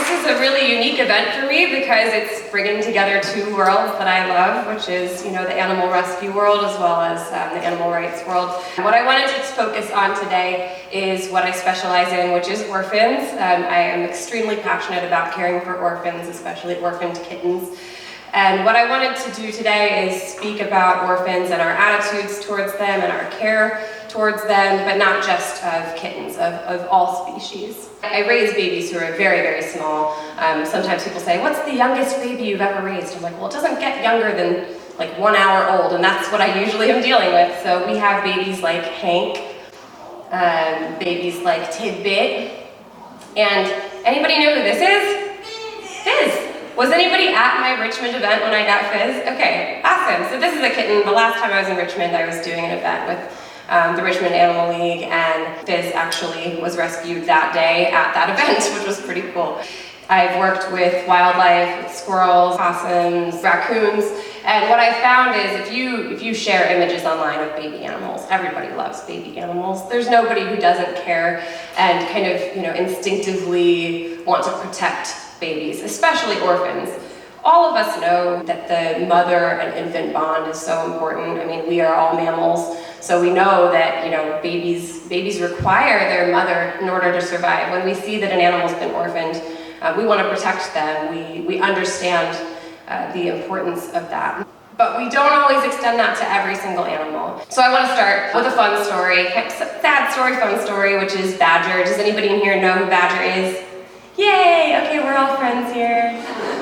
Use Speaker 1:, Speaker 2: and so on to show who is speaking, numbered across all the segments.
Speaker 1: This is a really unique event for me because it's bringing together two worlds that I love, which is, the animal rescue world as well as the animal rights world. What I wanted to focus on today is what I specialize in, which is orphans. I am extremely passionate about caring for orphans, especially orphaned kittens. And what I wanted to do today is speak about orphans and our attitudes towards them and our care towards them, but not just of kittens, of all species. I raise babies who are very, very small. Sometimes people say, what's the youngest baby you've ever raised? I'm like, well, it doesn't get younger than like 1 hour old, and that's what I usually am dealing with. So we have babies like Hank, babies like Tidbit, and anybody know who this is? Fizz. Was anybody at my Richmond event when I got Fizz? Okay, awesome. So this is a kitten. The last time I was in Richmond, I was doing an event with the Richmond Animal League, and Fizz actually was rescued that day at that event, which was pretty cool. I've worked with wildlife, with squirrels, possums, raccoons, and what I found is if you share images online of baby animals, everybody loves baby animals. There's nobody who doesn't care and kind of, instinctively want to protect babies, especially orphans. All of us know that the mother and infant bond is so important. I mean, we are all mammals, so we know that, babies require their mother in order to survive. When we see that an animal's been orphaned, we want to protect them. We understand the importance of that. But we don't always extend that to every single animal. So I want to start with a fun story, sad story, fun story, which is Badger. Does anybody in here know who Badger is? Yay! Okay, we're all friends here.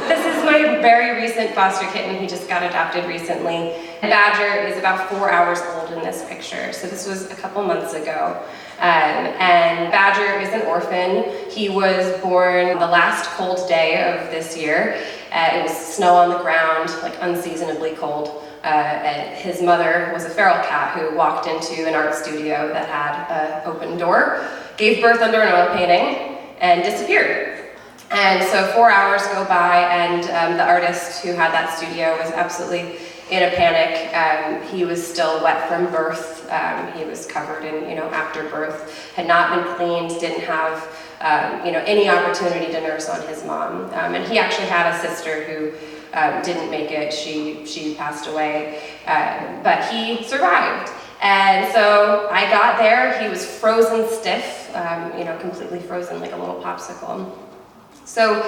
Speaker 1: This is my very recent foster kitten. He just got adopted recently. Badger is about 4 hours old in this picture. So this was a couple months ago. And Badger is an orphan. He was born the last cold day of this year. It was snow on the ground, like unseasonably cold. And his mother was a feral cat who walked into an art studio that had an open door, gave birth under an oil painting, and disappeared. And so 4 hours go by, and the artist who had that studio was absolutely in a panic. He was still wet from birth. He was covered in, after birth, had not been cleaned, didn't have, any opportunity to nurse on his mom. And he actually had a sister who didn't make it. She passed away, but he survived. And so I got there, he was frozen stiff, completely frozen like a little popsicle. So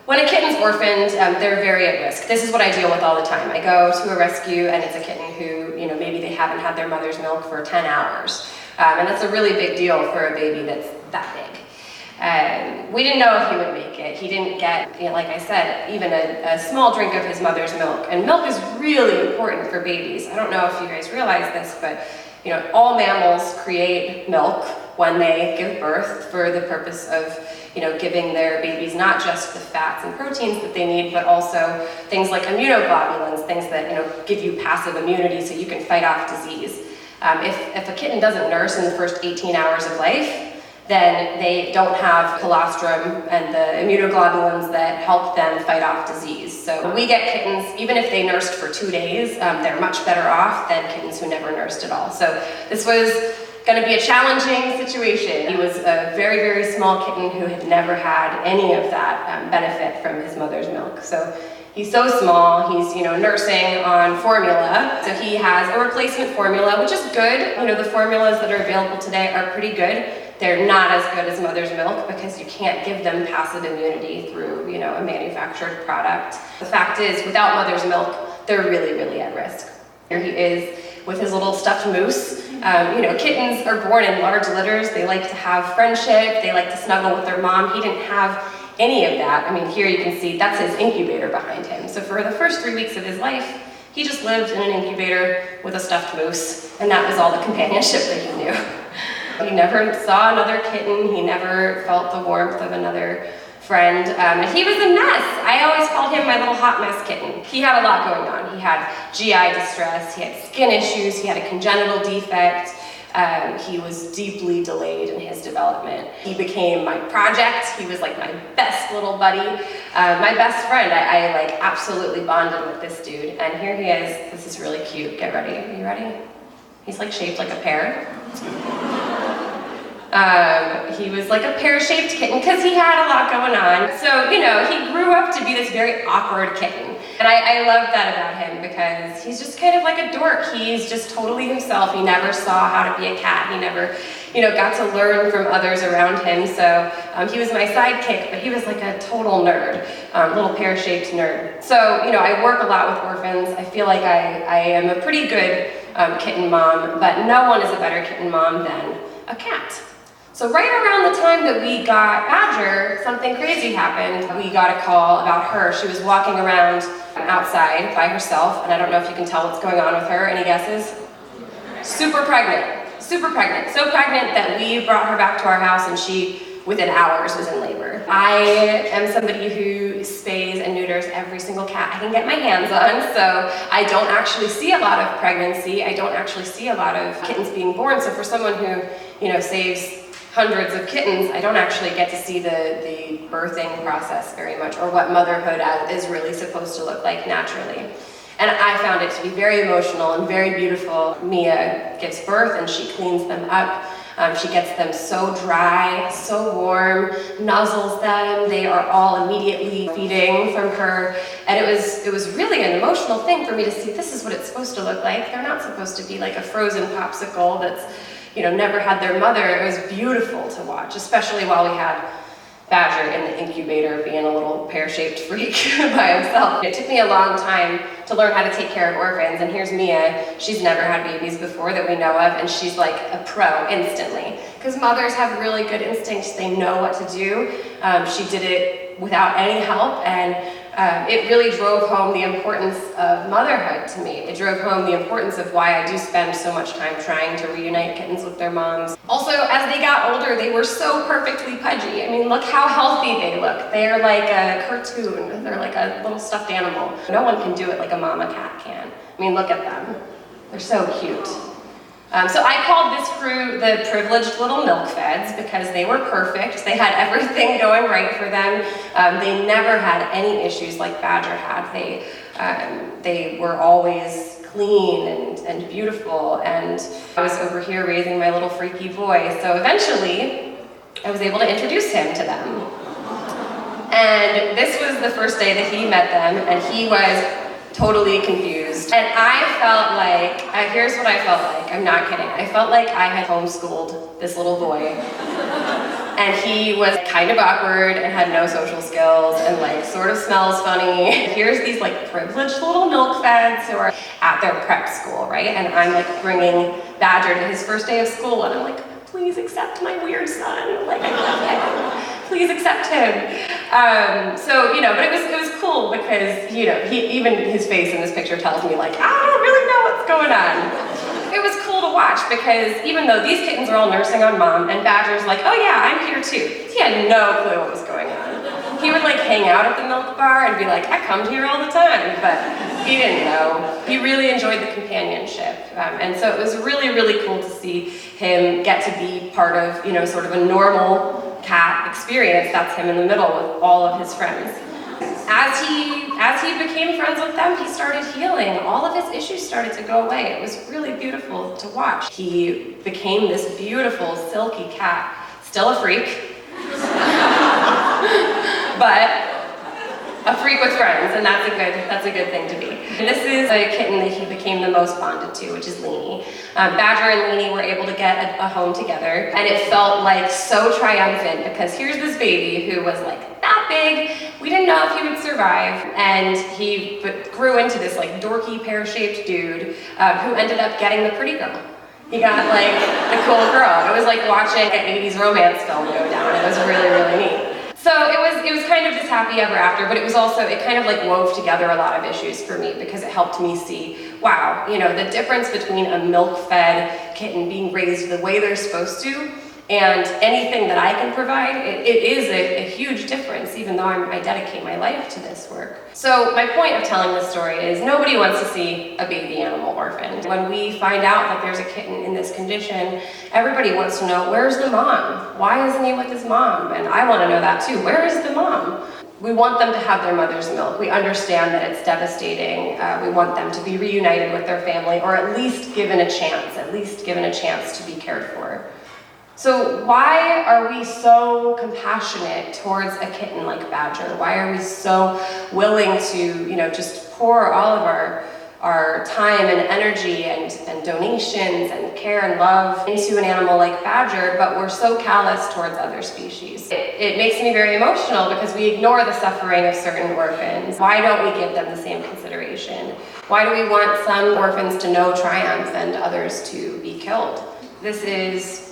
Speaker 1: when a kitten's orphaned, they're very at risk. This is what I deal with all the time. I go to a rescue and it's a kitten who, maybe they haven't had their mother's milk for 10 hours. And that's a really big deal for a baby that's that big. We didn't know if he would make it. He didn't get, like I said, even a small drink of his mother's milk. And milk is really important for babies. I don't know if you guys realize this, but all mammals create milk when they give birth for the purpose of, giving their babies not just the fats and proteins that they need, but also things like immunoglobulins, things that, give you passive immunity so you can fight off disease. If a kitten doesn't nurse in the first 18 hours of life, then they don't have colostrum and the immunoglobulins that help them fight off disease. So when we get kittens, even if they nursed for 2 days, they're much better off than kittens who never nursed at all. So this was going to be a challenging situation. He was a very, very small kitten who had never had any of that benefit from his mother's milk. So he's so small, he's nursing on formula. So he has a replacement formula, which is good. The formulas that are available today are pretty good. They're not as good as mother's milk because you can't give them passive immunity through, a manufactured product. The fact is, without mother's milk, they're really, really at risk. Here he is with his little stuffed moose. Kittens are born in large litters. They like to have friendship. They like to snuggle with their mom. He didn't have any of that. I mean, here you can see that's his incubator behind him. So for the first 3 weeks of his life, he just lived in an incubator with a stuffed moose, and that was all the companionship that he knew. He never saw another kitten. He never felt the warmth of another friend. And he was a mess. I always called him my little hot mess kitten. He had a lot going on. He had GI distress, he had skin issues, he had a congenital defect. He was deeply delayed in his development. He became my project. He was like my best little buddy, my best friend. I absolutely bonded with this dude. And here he is. This is really cute. Get ready. Are you ready? He's like shaped like a pear. He was like a pear-shaped kitten because he had a lot going on. So, you know, he grew up to be this very awkward kitten. And I love that about him because he's just kind of like a dork. He's just totally himself. He never saw how to be a cat. He never, you know, got to learn from others around him. So he was my sidekick, but he was like a total nerd, little pear-shaped nerd. So, you know, I work a lot with orphans. I feel like I am a pretty good kitten mom, but no one is a better kitten mom than a cat. So right around the time that we got Badger, something crazy happened. We got a call about her. She was walking around outside by herself, and I don't know if you can tell what's going on with her. Any guesses? Super pregnant. Super pregnant. So pregnant that we brought her back to our house, and she, within hours, was in labor. I am somebody who spays and neuters every single cat I can get my hands on, so I don't actually see a lot of pregnancy. I don't actually see a lot of kittens being born. So for someone who, you know, saves hundreds of kittens, I don't actually get to see the birthing process very much, or what motherhood is really supposed to look like naturally. And I found it to be very emotional and very beautiful. Mia gives birth and she cleans them up. She gets them so dry, so warm, nuzzles them. They are all immediately feeding from her. And it was really an emotional thing for me to see this is what it's supposed to look like. They're not supposed to be like a frozen popsicle that's, you know, never had their mother. It was beautiful to watch, especially while we had Badger in the incubator being a little pear-shaped freak by himself. It took me a long time to learn how to take care of orphans, and here's Mia. She's never had babies before that we know of, and she's like a pro instantly. Because mothers have really good instincts, they know what to do. She did it without any help, and it really drove home the importance of motherhood to me. It drove home the importance of why I do spend so much time trying to reunite kittens with their moms. Also, as they got older, they were so perfectly pudgy. I mean, look how healthy they look. They're like a cartoon. They're like a little stuffed animal. No one can do it like a mama cat can. I mean, look at them. They're so cute. So I called this crew the privileged little milk feds because they were perfect. They had everything going right for them. They never had any issues like Badger had. They were always clean and beautiful. And I was over here raising my little freaky boy. So eventually, I was able to introduce him to them. And this was the first day that he met them, and he was totally confused. And I felt like, here's what I felt like, I'm not kidding. I felt like I had homeschooled this little boy. And he was kind of awkward and had no social skills and like sort of smells funny. Here's these like privileged little milk feds who are at their prep school, right? And I'm like bringing Badger to his first day of school, and I'm like, please accept my weird son. Like, I love him. Please accept him. So, you know, but it was cool because, you know, even his face in this picture tells me like, I don't really know what's going on. It was cool to watch because even though these kittens are all nursing on mom, and Badger's like, oh yeah, I'm here too. He had no clue what was going on. He would like hang out at the milk bar and be like, I come here all the time, but he didn't know. He really enjoyed the companionship. And so it was really, really cool to see him get to be part of, you know, sort of a normal cat experience. That's him in the middle with all of his friends. As he became friends with them, he started healing. All of his issues started to go away. It was really beautiful to watch. He became this beautiful, silky cat. Still a freak. But a freak with friends, and that's a good thing to be. And this is a kitten that he became the most bonded to, which is Leanie. Badger and Leanie were able to get a home together, and it felt like so triumphant because here's this baby who was like that big. We didn't know if he would survive, and he grew into this like dorky pear-shaped dude who ended up getting the pretty girl. He got like the cool girl. It was like watching an 80s romance film go down. It was really, really neat. So it was kind of this happy ever after, but it was also, it kind of like wove together a lot of issues for me because it helped me see, wow, you know, the difference between a milk-fed kitten being raised the way they're supposed to and anything that I can provide, it is a huge difference, even though I dedicate my life to this work. So my point of telling this story is nobody wants to see a baby animal orphaned. When we find out that there's a kitten in this condition, everybody wants to know, where's the mom? Why isn't he with his mom? And I want to know that too. Where is the mom? We want them to have their mother's milk. We understand that it's devastating. We want them to be reunited with their family, or at least given a chance to be cared for. So why are we so compassionate towards a kitten like Badger? Why are we so willing to, just pour all of our time and energy and donations and care and love into an animal like Badger, but we're so callous towards other species? It makes me very emotional because we ignore the suffering of certain orphans. Why don't we give them the same consideration? Why do we want some orphans to know triumph and others to be killed? This is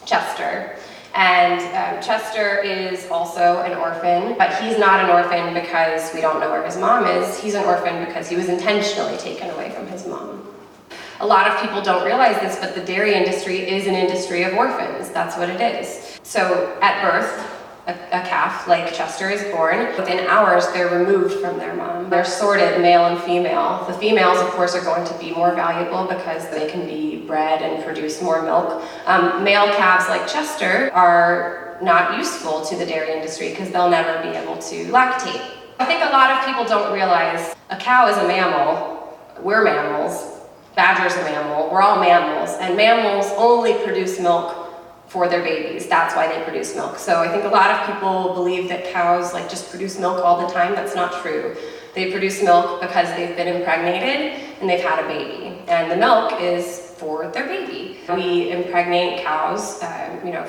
Speaker 1: Chester. And Chester is also an orphan, but he's not an orphan because we don't know where his mom is. He's an orphan because he was intentionally taken away from his mom. A lot of people don't realize this, but the dairy industry is an industry of orphans. That's what it is. So at birth, a calf like Chester is born. Within hours, they're removed from their mom. They're sorted male and female. The females, of course, are going to be more valuable because they can be bred and produce more milk. Male calves like Chester are not useful to the dairy industry because they'll never be able to lactate. I think a lot of people don't realize a cow is a mammal. We're mammals. Badger's a mammal. We're all mammals. And mammals only produce milk for their babies. That's why they produce milk. So I think a lot of people believe that cows just produce milk all the time. That's not true. They produce milk because they've been impregnated and they've had a baby. And the milk is for their baby. We impregnate cows,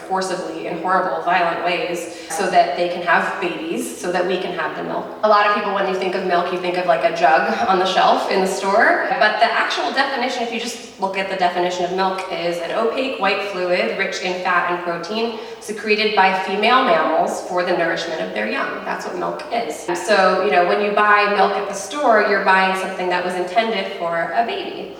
Speaker 1: forcibly in horrible, violent ways so that they can have babies, so that we can have the milk. A lot of people, when you think of milk, you think of like a jug on the shelf in the store. But the actual definition, if you just look at the definition of milk, is an opaque white fluid rich in fat and protein secreted by female mammals for the nourishment of their young. That's what milk is. So, when you buy milk at the store, you're buying something that was intended for a baby.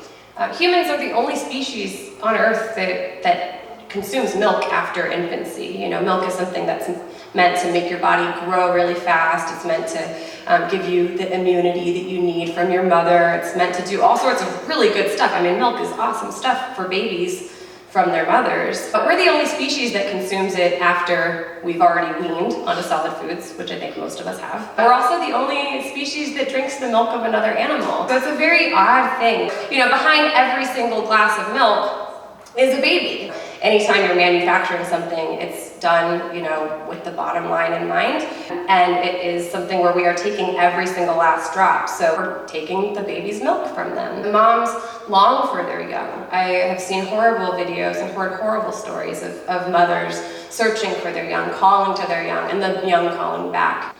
Speaker 1: Humans are the only species on Earth that consumes milk after infancy. Milk is something that's meant to make your body grow really fast. It's meant to give you the immunity that you need from your mother. It's meant to do all sorts of really good stuff. Milk is awesome stuff for babies from their mothers. But we're the only species that consumes it after we've already weaned onto solid foods, which I think most of us have. But we're also the only species that drinks the milk of another animal. So it's a very odd thing. Behind every single glass of milk is a baby. Anytime you're manufacturing something, it's done, with the bottom line in mind. And it is something where we are taking every single last drop. So we're taking the baby's milk from them. The moms long for their young. I have seen horrible videos and heard horrible stories of mothers searching for their young, calling to their young, and the young calling back.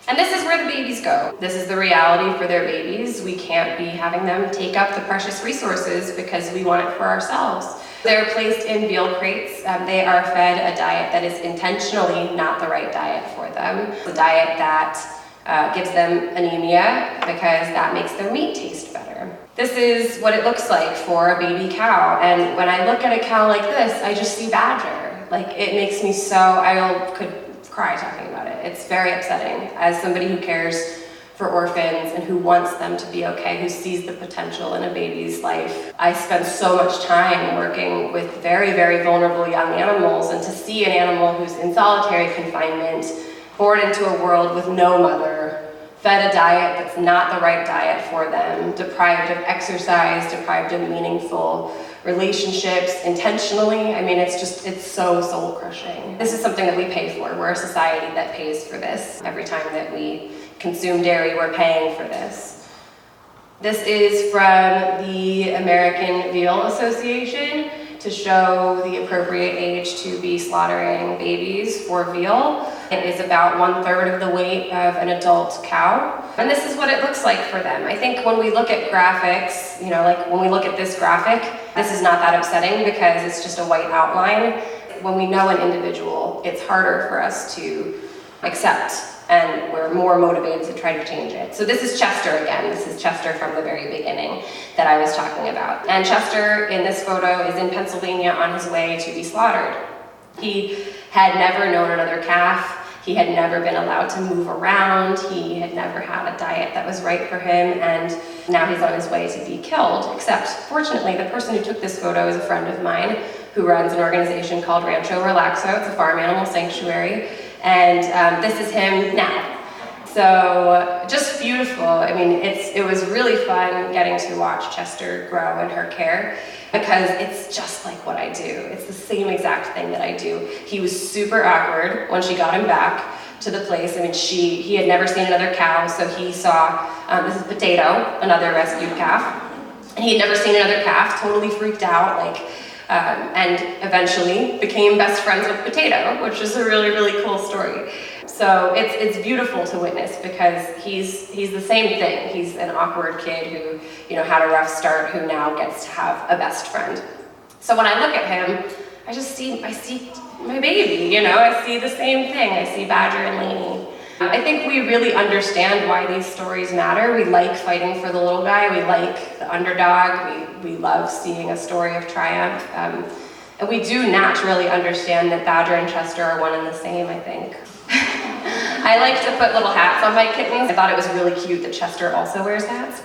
Speaker 1: And this is where the babies go. This is the reality for their babies. We can't be having them take up the precious resources because we want it for ourselves. They're placed in veal crates. They are fed a diet that is intentionally not the right diet for them. It's a diet that gives them anemia because that makes their meat taste better. This is what it looks like for a baby cow. And when I look at a cow like this, I just see Badger. It makes me I could cry talking about it. It's very upsetting. As somebody who cares for orphans and who wants them to be okay, who sees the potential in a baby's life. I spend so much time working with very, very vulnerable young animals, and to see an animal who's in solitary confinement, born into a world with no mother, fed a diet that's not the right diet for them, deprived of exercise, deprived of meaningful relationships intentionally. It's so soul crushing. This is something that we pay for. We're a society that pays for this. Every time that we consume dairy, we're paying for this. This is from the American Veal Association to show the appropriate age to be slaughtering babies for veal. It is about 1/3 of the weight of an adult cow. And this is what it looks like for them. I think when we look at graphics, when we look at this graphic, this is not that upsetting because it's just a white outline. When we know an individual, it's harder for us to accept, and we're more motivated to try to change it. So this is Chester again. This is Chester from the very beginning that I was talking about. And Chester in this photo is in Pennsylvania on his way to be slaughtered. He had never known another calf. He had never been allowed to move around. He had never had a diet that was right for him, and now he's on his way to be killed. Except, fortunately, the person who took this photo is a friend of mine who runs an organization called Rancho Relaxo. It's a farm animal sanctuary, and this is him now. So just beautiful. I mean, it was really fun getting to watch Chester grow in her care, because it's just like what I do. It's the same exact thing that I do. He was super awkward when she got him back to the place. I mean, he had never seen another cow, so he saw, this is Potato, another rescued calf, and he had never seen another calf, totally freaked out, and eventually became best friends with Potato, which is a really, really cool story. So it's beautiful to witness, because he's the same thing. He's an awkward kid who, had a rough start, who now gets to have a best friend. So when I look at him, I see my baby, I see the same thing. I see Badger and Lainey. I think we really understand why these stories matter. We like fighting for the little guy. We like the underdog. We love seeing a story of triumph. And we do naturally understand that Badger and Chester are one and the same, I think. I like to put little hats on my kittens. I thought it was really cute that Chester also wears hats.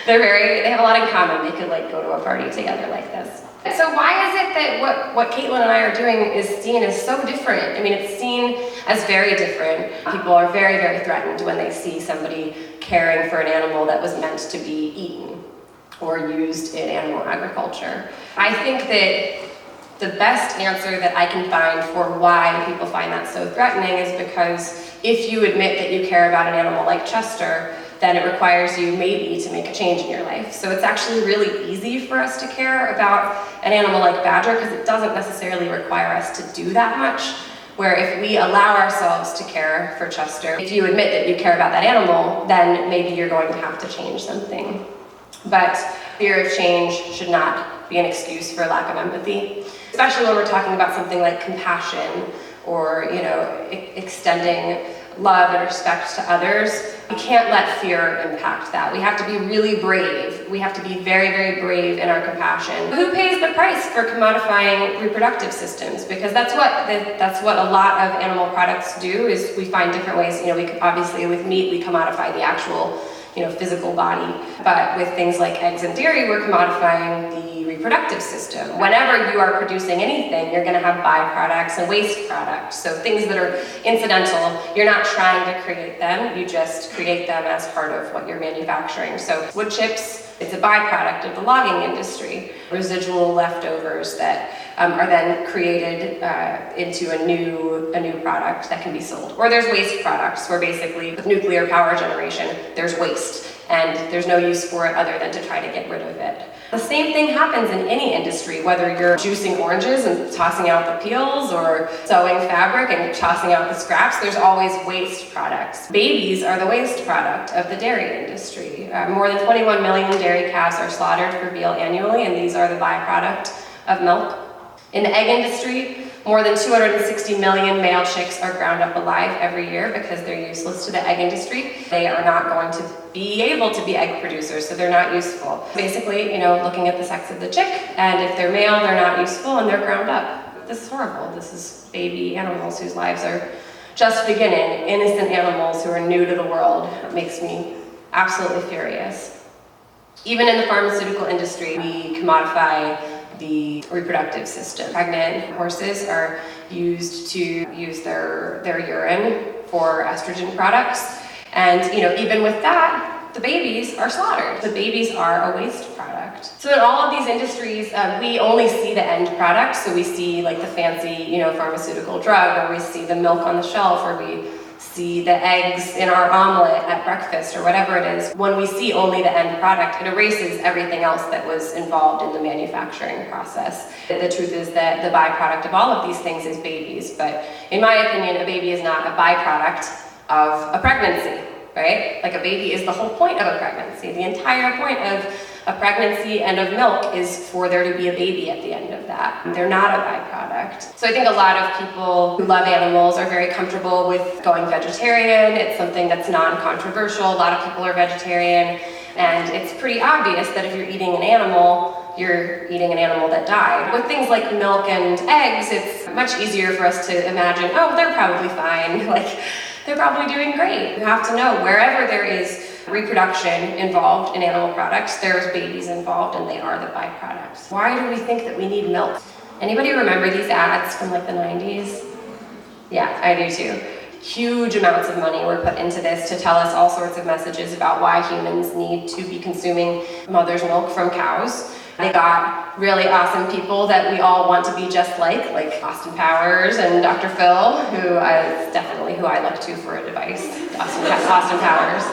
Speaker 1: They have a lot in common. They could go to a party together like this. So why is it that what Caitlin and I are doing is seen as so different? I mean, it's seen as very different. People are very, very threatened when they see somebody caring for an animal that was meant to be eaten or used in animal agriculture. I think that the best answer that I can find for why people find that so threatening is because if you admit that you care about an animal like Chester, then it requires you maybe to make a change in your life. So it's actually really easy for us to care about an animal like Badger, because it doesn't necessarily require us to do that much. Where if we allow ourselves to care for Chester, if you admit that you care about that animal, then maybe you're going to have to change something. But fear of change should not be an excuse for lack of empathy, especially when we're talking about something like compassion or, extending love and respect to others. We can't let fear impact that. We have to be really brave. We have to be very, very brave in our compassion. Who pays the price for commodifying reproductive systems? Because that's what a lot of animal products do, is we find different ways. Obviously with meat, we commodify the actual physical body. But with things like eggs and dairy, we're commodifying the reproductive system. Whenever you are producing anything, you're going to have byproducts and waste products. So things that are incidental, you're not trying to create them, you just create them as part of what you're manufacturing. So wood chips, it's a byproduct of the logging industry. Residual leftovers that are then created into a new product that can be sold. Or there's waste products, where basically with nuclear power generation, there's waste, and there's no use for it other than to try to get rid of it. The same thing happens in any industry, whether you're juicing oranges and tossing out the peels, or sewing fabric and tossing out the scraps. There's always waste products. Babies are the waste product of the dairy industry. More than 21 million dairy calves are slaughtered for veal annually, and these are the byproduct of milk. In the egg industry, more than 260 million male chicks are ground up alive every year because they're useless to the egg industry. They are not going to be able to be egg producers, so they're not useful. Basically, looking at the sex of the chick, and if they're male, they're not useful and they're ground up. This is horrible. This is baby animals whose lives are just beginning, innocent animals who are new to the world. It makes me absolutely furious. Even in the pharmaceutical industry, we commodify the reproductive system. Pregnant horses are used to use their urine for estrogen products. And even with that, the babies are slaughtered. The babies are a waste product. So in all of these industries, we only see the end product. So we see the fancy, pharmaceutical drug, or we see the milk on the shelf, or we see the eggs in our omelet at breakfast, or whatever it is. When we see only the end product, it erases everything else that was involved in the manufacturing process. The truth is that the byproduct of all of these things is babies, but in my opinion, a baby is not a byproduct of a pregnancy, right? A baby is the whole point of a pregnancy. The entire point of a pregnancy and of milk is for there to be a baby at the end of that. They're not a byproduct. So I think a lot of people who love animals are very comfortable with going vegetarian. It's something that's non-controversial. A lot of people are vegetarian, and it's pretty obvious that if you're eating an animal, you're eating an animal that died. With things like milk and eggs, it's much easier for us to imagine, oh, they're probably fine. They're probably doing great. You have to know, wherever there is reproduction involved in animal products, there's babies involved, and they are the byproducts. Why do we think that we need milk? Anybody remember these ads from the 90s? Yeah, I do too. Huge amounts of money were put into this to tell us all sorts of messages about why humans need to be consuming mother's milk from cows. They got really awesome people that we all want to be just like Austin Powers and Dr. Phil, who is definitely who I look to for advice, Austin Powers.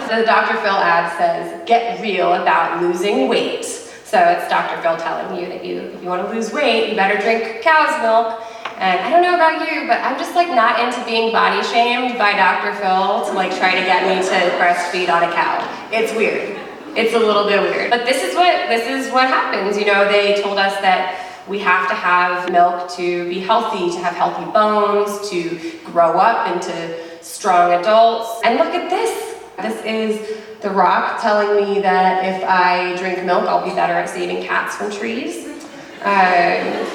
Speaker 1: The Dr. Phil ad says, "Get real about losing weight." So it's Dr. Phil telling you that if you want to lose weight, you better drink cow's milk. And I don't know about you, but I'm just not into being body shamed by Dr. Phil to try to get me to breastfeed on a cow. It's weird. It's a little bit weird. But this is what happens. They told us that we have to have milk to be healthy, to have healthy bones, to grow up into strong adults. And look at this. This is The Rock telling me that if I drink milk, I'll be better at saving cats from trees.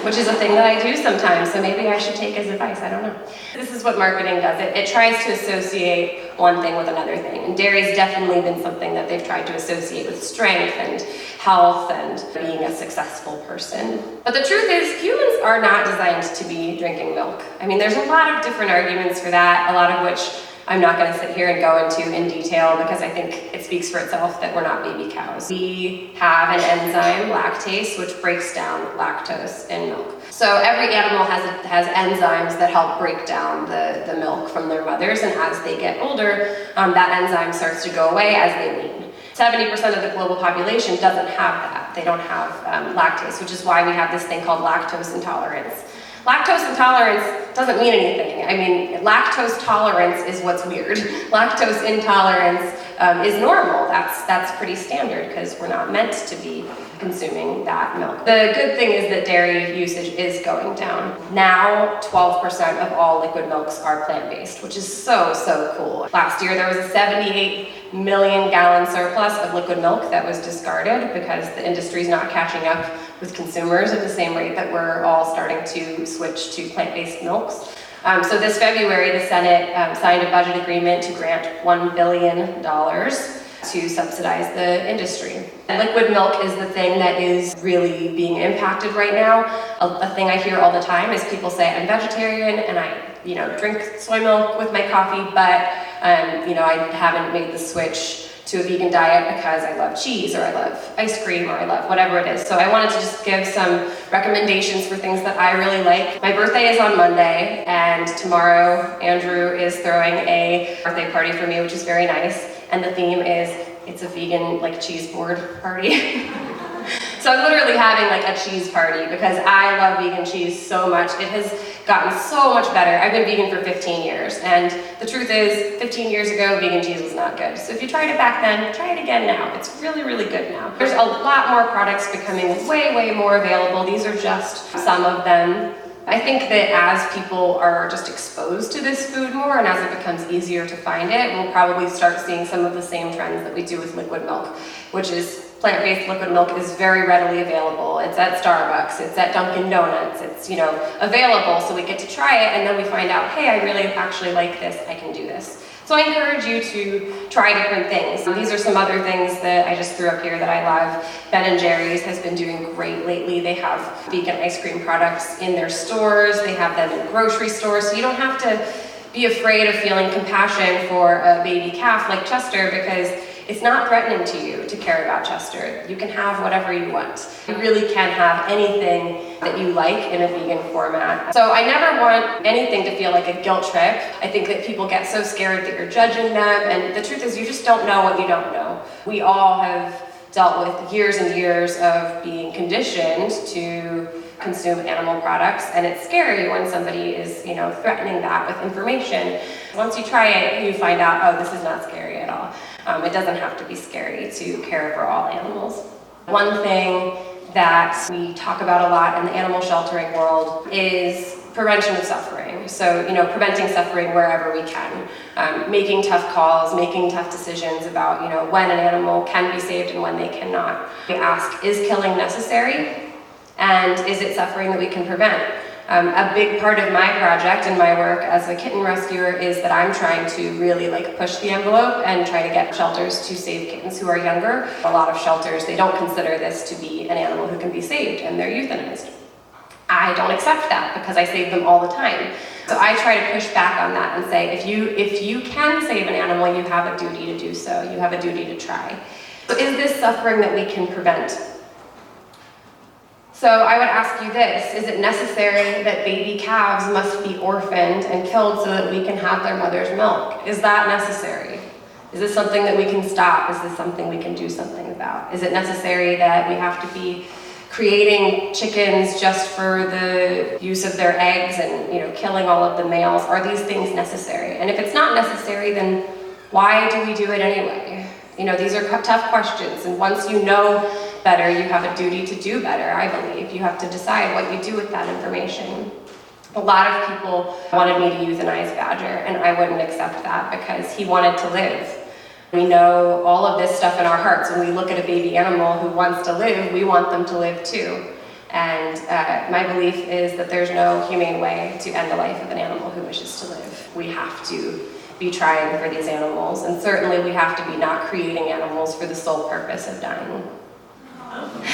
Speaker 1: Which is a thing that I do sometimes, so maybe I should take his advice, I don't know. This is what marketing does. It tries to associate one thing with another thing, and dairy's definitely been something that they've tried to associate with strength and health and being a successful person. But the truth is, humans are not designed to be drinking milk. I mean, there's a lot of different arguments for that, a lot of which I'm not going to sit here and go into in detail because I think it speaks for itself that we're not baby cows. We have an enzyme, lactase, which breaks down lactose in milk. So every animal has enzymes that help break down the milk from their mothers, and as they get older, that enzyme starts to go away as they wean. 70% of the global population doesn't have that. They don't have lactase, which is why we have this thing called lactose intolerance. Lactose intolerance doesn't mean anything. I mean, lactose tolerance is what's weird. Lactose intolerance is normal. That's pretty standard because we're not meant to be consuming that milk. The good thing is that dairy usage is going down. Now, 12% of all liquid milks are plant-based, which is so cool. Last year, there was a 78 million gallon surplus of liquid milk that was discarded because the industry's not catching up with consumers at the same rate that we're all starting to switch to plant-based milks. So this February, the Senate signed a budget agreement to grant $1 billion to subsidize the industry. And liquid milk is the thing that is really being impacted right now. A thing I hear all the time is people say, I'm vegetarian and I drink soy milk with my coffee, but I haven't made the switch to a vegan diet because I love cheese or I love ice cream or I love whatever it is. So I wanted to just give some recommendations for things that I really like. My birthday is on Monday, and tomorrow Andrew is throwing a birthday party for me, which is very nice. And the theme is, it's a vegan cheese board party. So I'm literally having a cheese party because I love vegan cheese so much. It has gotten so much better. I've been vegan for 15 years, and the truth is, 15 years ago, vegan cheese was not good. So if you tried it back then, try it again now. It's really good now. There's a lot more products becoming way more available. These are just some of them. I think that as people are just exposed to this food more and as it becomes easier to find it, we'll probably start seeing some of the same trends that we do with liquid milk, which is plant-based liquid milk is very readily available. It's at Starbucks, it's at Dunkin' Donuts, it's available, so we get to try it and then we find out, hey, I really actually like this, I can do this. So I encourage you to try different things. These are some other things that I just threw up here that I love. Ben & Jerry's has been doing great lately. They have vegan ice cream products in their stores. They have them in grocery stores. So you don't have to be afraid of feeling compassion for a baby calf like Chester because it's not threatening to you to care about Chester. You can have whatever you want. You really can have anything that you like in a vegan format. So I never want anything to feel like a guilt trip. I think that people get so scared that you're judging them, and the truth is you just don't know what you don't know. We all have dealt with years and years of being conditioned to consume animal products, and it's scary when somebody is, threatening that with information. Once you try it, you find out, oh, this is not scary at all. It doesn't have to be scary to care for all animals. One thing that we talk about a lot in the animal sheltering world is prevention of suffering. So, preventing suffering wherever we can. Making tough calls, making tough decisions about, when an animal can be saved and when they cannot. We ask, is killing necessary? And is it suffering that we can prevent? A big part of my project and my work as a kitten rescuer is that I'm trying to really push the envelope and try to get shelters to save kittens who are younger. A lot of shelters, they don't consider this to be an animal who can be saved and they're euthanized. I don't accept that because I save them all the time. So I try to push back on that and say, if you can save an animal, you have a duty to do so. You have a duty to try. So is this suffering that we can prevent? So I would ask you this: is it necessary that baby calves must be orphaned and killed so that we can have their mother's milk? Is that necessary? Is this something that we can stop? Is this something we can do something about? Is it necessary that we have to be creating chickens just for the use of their eggs and, you know, killing all of the males? Are these things necessary? And if it's not necessary, then why do we do it anyway? You know, these are tough questions, and once you know better, you have a duty to do better, I believe. You have to decide what you do with that information. A lot of people wanted me to euthanize Badger, and I wouldn't accept that because he wanted to live. We know all of this stuff in our hearts. When we look at a baby animal who wants to live, we want them to live too. And my belief is that there's no humane way to end the life of an animal who wishes to live. We have to be trying for these animals, and certainly we have to be not creating animals for the sole purpose of dying.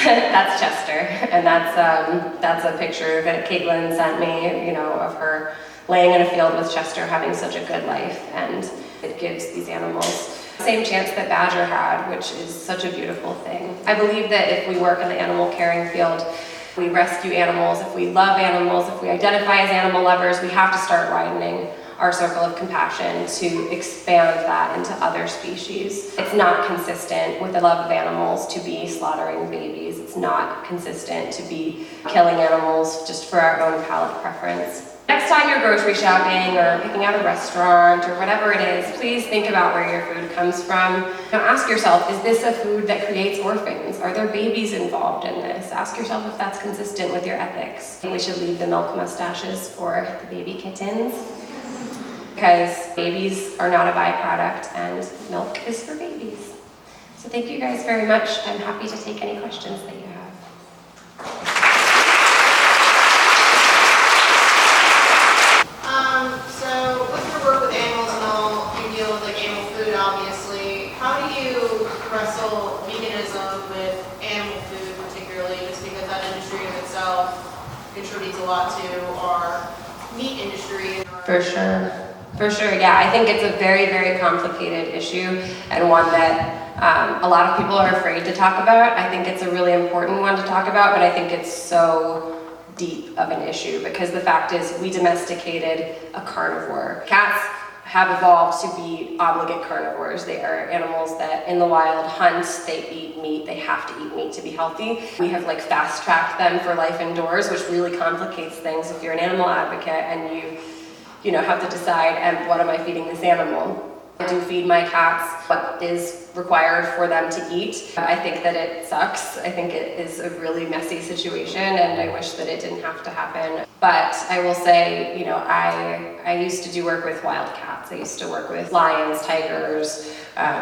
Speaker 1: That's Chester, and that's a picture that Caitlin sent me, you know, of her laying in a field with Chester having such a good life, and it gives these animals the same chance that Badger had, which is such a beautiful thing. I believe that if we work in the animal caring field, we rescue animals, if we love animals, if we identify as animal lovers, we have to start widening our circle of compassion to expand that into other species. It's not consistent with the love of animals to be slaughtering babies. It's not consistent to be killing animals just for our own palate preference. Next time you're grocery shopping or picking out a restaurant or whatever it is, please think about where your food comes from. Now ask yourself, is this a food that creates orphans? Are there babies involved in this? Ask yourself if that's consistent with your ethics. We should leave the milk mustaches for the baby kittens, because babies are not a byproduct and milk is for babies. So thank you guys very much. I'm happy to take any questions that you have.
Speaker 2: So with your work with animals and all, you deal with like animal food obviously. How do you wrestle veganism with animal food particularly, just because that industry in itself contributes a lot to our meat industry?
Speaker 1: For sure. For sure, yeah. I think it's a very, very complicated issue, and one that a lot of people are afraid to talk about. I think it's a really important one to talk about, but I think it's so deep of an issue because the fact is we domesticated a carnivore. Cats have evolved to be obligate carnivores. They are animals that in the wild hunt, they eat meat, they have to eat meat to be healthy. We have like fast-tracked them for life indoors, which really complicates things if you're an animal advocate and you know, have to decide, what am I feeding this animal? I do feed my cats what is required for them to eat. I think that it sucks. I think it is a really messy situation, and I wish that it didn't have to happen. But I will say, you know, I used to do work with wild cats. I used to work with lions, tigers,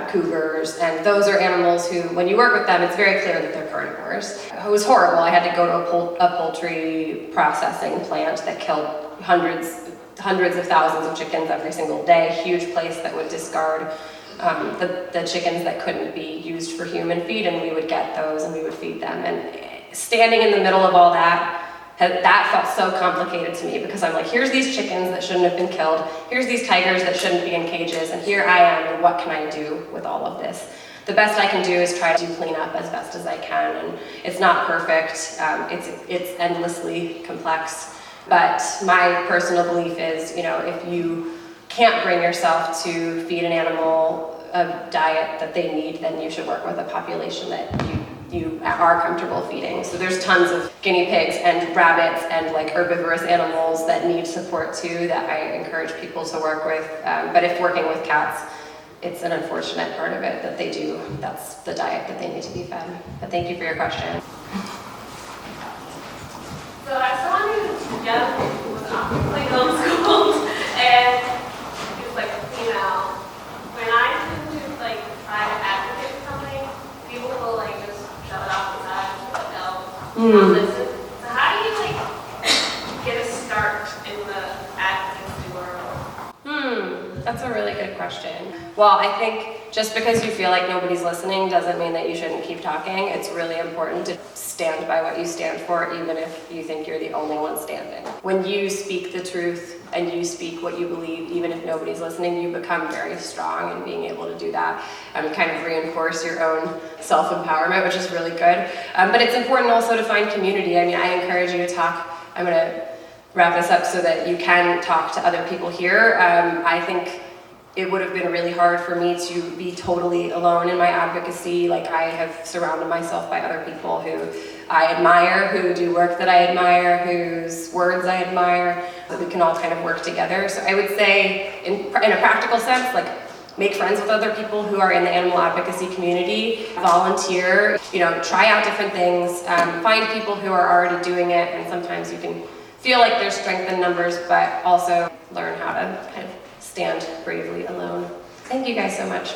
Speaker 1: cougars, and those are animals who, when you work with them, it's very clear that they're carnivores. It was horrible. I had to go to a poultry processing plant that killed hundreds of thousands of chickens every single day, huge place that would discard the chickens that couldn't be used for human feed, and we would get those and we would feed them. And standing in the middle of all that felt so complicated to me because I'm like, here's these chickens that shouldn't have been killed, here's these tigers that shouldn't be in cages, and here I am, and what can I do with all of this? The best I can do is try to clean up as best as I can, and it's not perfect, it's endlessly complex. But my personal belief is, you know, if you can't bring yourself to feed an animal a diet that they need, then you should work with a population that you are comfortable feeding. So there's tons of guinea pigs and rabbits and like herbivorous animals that need support too that I encourage people to work with. But if working with cats, it's an unfortunate part of it that they do. That's the diet that they need to be fed. But thank you for your question.
Speaker 3: So as someone who's young, who was like homeschooled, and is like a female, when I tend to like try to advocate for something, people will like just shove it off the side, like no, listen. So how do you like get a start in the advocacy world?
Speaker 1: That's a really good question. Well, I think just because you feel like nobody's listening doesn't mean that you shouldn't keep talking. It's really important to stand by what you stand for, even if you think you're the only one standing. When you speak the truth and you speak what you believe, even if nobody's listening, you become very strong in being able to do that and kind of reinforce your own self-empowerment, which is really good. But it's important also to find community. I mean, I encourage you to talk. I'm going to wrap this up so that you can talk to other people here. I think it would have been really hard for me to be totally alone in my advocacy. Like, I have surrounded myself by other people who I admire, who do work that I admire, whose words I admire, that we can all kind of work together. So I would say, in a practical sense, like, make friends with other people who are in the animal advocacy community, volunteer, try out different things, find people who are already doing it, and sometimes you can feel like there's strength in numbers, but also learn how to kind of stand bravely alone. Thank you guys so much.